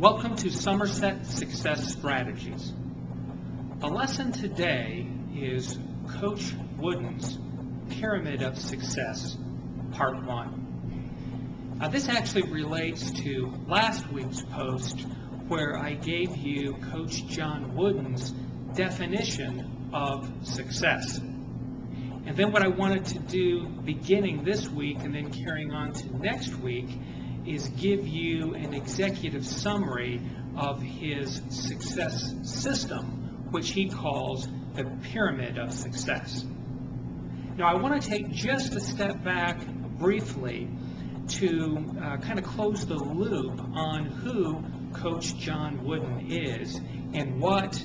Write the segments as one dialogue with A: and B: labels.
A: Welcome to Somerset Success Strategies. The lesson today is Coach Wooden's Pyramid of Success, Part 1. Now, this actually relates to last week's post where I gave you Coach John Wooden's definition of success. And then what I wanted to do beginning this week and then carrying on to next week is give you an executive summary of his success system, which he calls the Pyramid of Success. Now, I want to take just a step back briefly to kind of close the loop on who Coach John Wooden is and what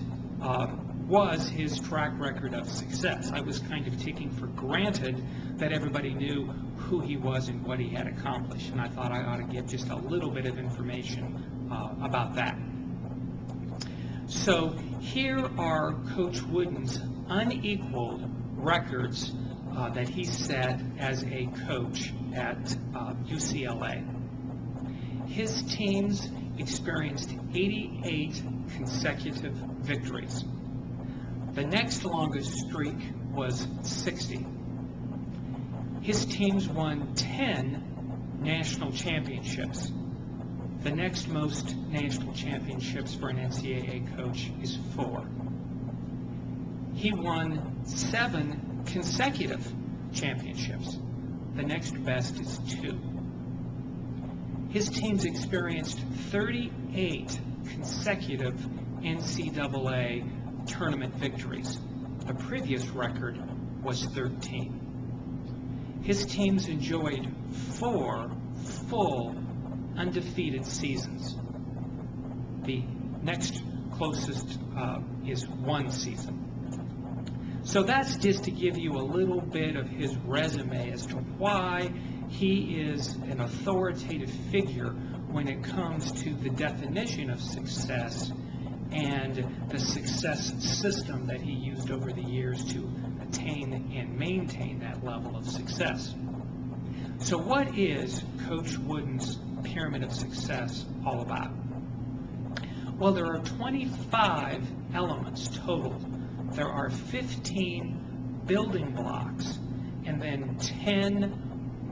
A: was his track record of success. I was kind of taking for granted that everybody knew who he was and what he had accomplished, and I thought I ought to give just a little bit of information about that. So here are Coach Wooden's unequaled records that he set as a coach at UCLA. His teams experienced 88 consecutive victories. The next longest streak was 60. His teams won 10 national championships. The next most national championships for an NCAA coach is 4. He won 7 consecutive championships. The next best is 2. His teams experienced 38 consecutive NCAA tournament victories. The previous record was 13. His teams enjoyed 4 full undefeated seasons. The next closest is 1 season. So that's just to give you a little bit of his resume as to why he is an authoritative figure when it comes to the definition of success and the success system that he used over the years to attain and maintain that level of success. So what is Coach Wooden's Pyramid of Success all about? Well, there are 25 elements total. There are 15 building blocks and then 10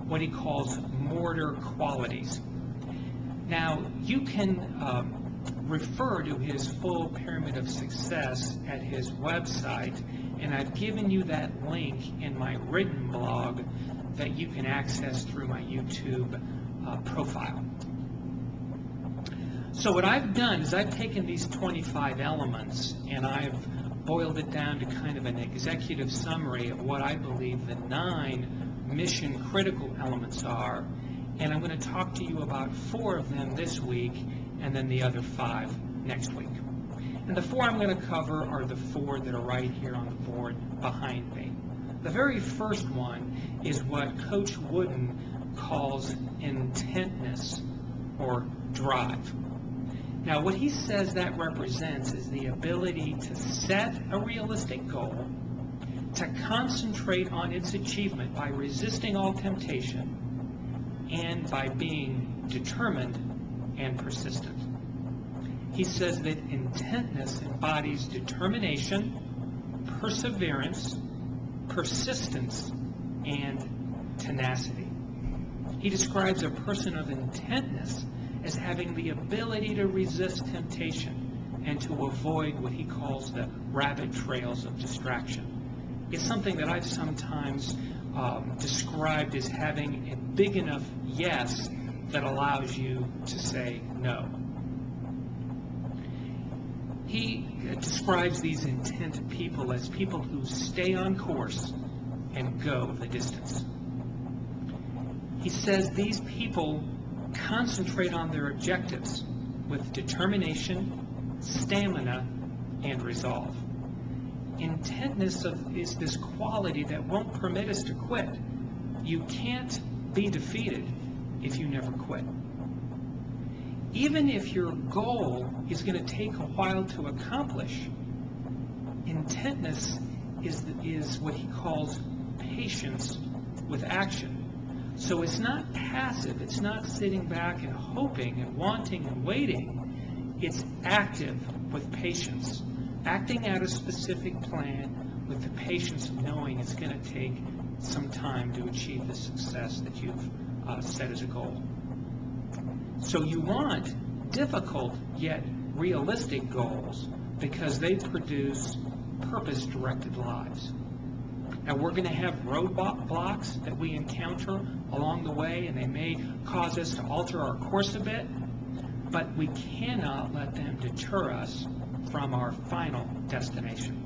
A: what he calls mortar qualities. Now, you can refer to his full Pyramid of Success at his website, and I've given you that link in my written blog that you can access through my YouTube profile. So what I've done is I've taken these 25 elements and I've boiled it down to kind of an executive summary of what I believe the 9 mission critical elements are, and I'm going to talk to you about 4 of them this week and then the other 5 next week. And the 4 I'm going to cover are the 4 that are right here on the board behind me. The very first one is what Coach Wooden calls intentness or drive. Now, what he says that represents is the ability to set a realistic goal, to concentrate on its achievement by resisting all temptation, and by being determined and persistent. He says that intentness embodies determination, perseverance, persistence, and tenacity. He describes a person of intentness as having the ability to resist temptation and to avoid what he calls the rabbit trails of distraction. It's something that I've sometimes described as having a big enough yes that allows you to say no. He describes these intent people as people who stay on course and go the distance. He says these people concentrate on their objectives with determination, stamina, and resolve. Intentness is this quality that won't permit us to quit. You can't be defeated if you never quit. Even if your goal is going to take a while to accomplish, intentness is what he calls patience with action. So it's not passive. It's not sitting back and hoping and wanting and waiting. It's active with patience, acting out a specific plan with the patience of knowing it's going to take some time to achieve the success that you've set as a goal. So you want difficult yet realistic goals because they produce purpose-directed lives. Now, we're going to have roadblocks that we encounter along the way, and they may cause us to alter our course a bit, but we cannot let them deter us from our final destination.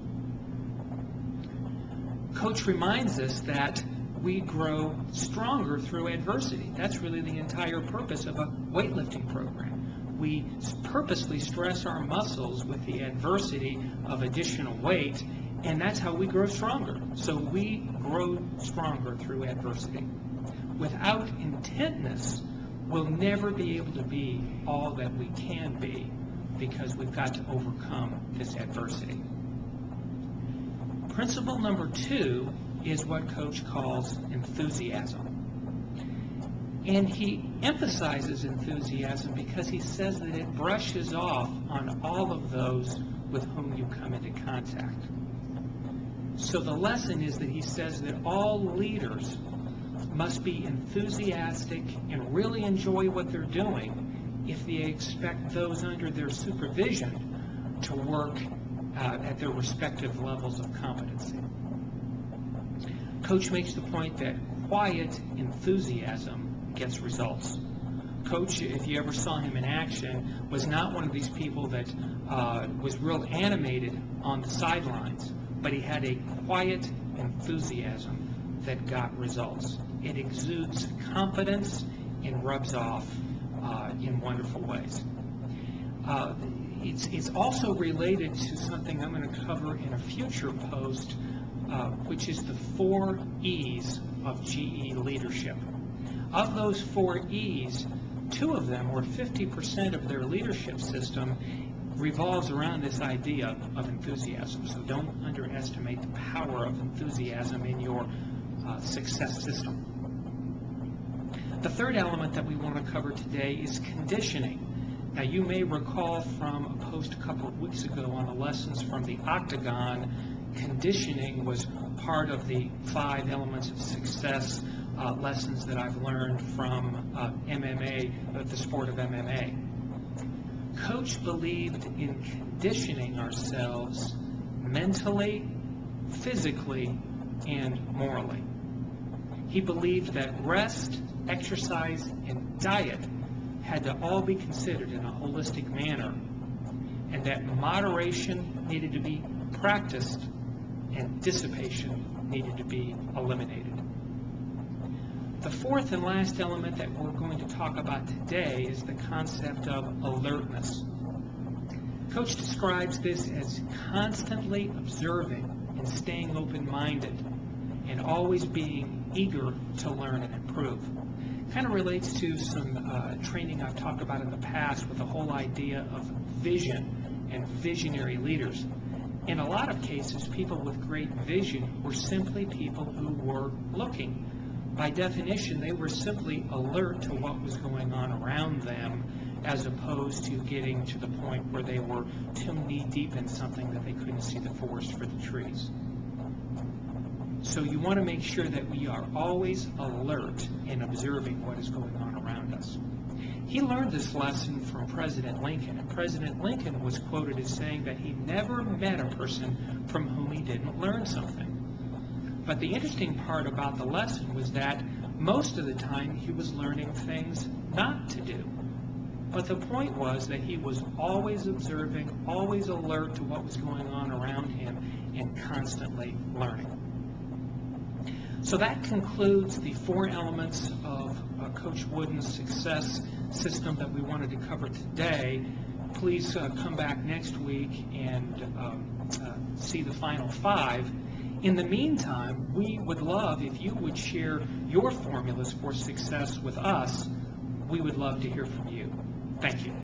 A: Coach reminds us that we grow stronger through adversity. That's really the entire purpose of a weightlifting program. We purposely stress our muscles with the adversity of additional weight, and that's how we grow stronger. So we grow stronger through adversity. Without intentness, we'll never be able to be all that we can be because we've got to overcome this adversity. Principle number 2 is what Coach calls enthusiasm. And he emphasizes enthusiasm because he says that it brushes off on all of those with whom you come into contact. So the lesson is that he says that all leaders must be enthusiastic and really enjoy what they're doing if they expect those under their supervision to work at their respective levels of competency. Coach makes the point that quiet enthusiasm gets results. Coach, if you ever saw him in action, was not one of these people that was real animated on the sidelines, but he had a quiet enthusiasm that got results. It exudes confidence and rubs off in wonderful ways. It's also related to something I'm going to cover in a future post, which is the 4 E's of GE leadership. Of those 4 E's, 2 of them, or 50% of their leadership system, revolves around this idea of enthusiasm. So don't underestimate the power of enthusiasm in your success system. The third element that we want to cover today is conditioning. Now, you may recall from a post a couple of weeks ago on the lessons from the Octagon, conditioning was part of the 5 elements of success lessons that I've learned from MMA, the sport of MMA. Coach believed in conditioning ourselves mentally, physically, and morally. He believed that rest, exercise, and diet had to all be considered in a holistic manner, and that moderation needed to be practiced and dissipation needed to be eliminated. The fourth and last element that we're going to talk about today is the concept of alertness. Coach describes this as constantly observing and staying open-minded and always being eager to learn and improve. Kind of relates to some training I've talked about in the past with the whole idea of vision and visionary leaders. In a lot of cases, people with great vision were simply people who were looking. By definition, they were simply alert to what was going on around them, as opposed to getting to the point where they were too knee-deep in something that they couldn't see the forest for the trees. So you want to make sure that we are always alert in observing what is going on around us. He learned this lesson from President Lincoln, and President Lincoln was quoted as saying that he never met a person from whom he didn't learn something. But the interesting part about the lesson was that most of the time he was learning things not to do. But the point was that he was always observing, always alert to what was going on around him, and constantly learning. So that concludes the 4 elements of Coach Wooden's success system that we wanted to cover today. Please come back next week and see the final 5. In the meantime, we would love if you would share your formulas for success with us. We would love to hear from you. Thank you.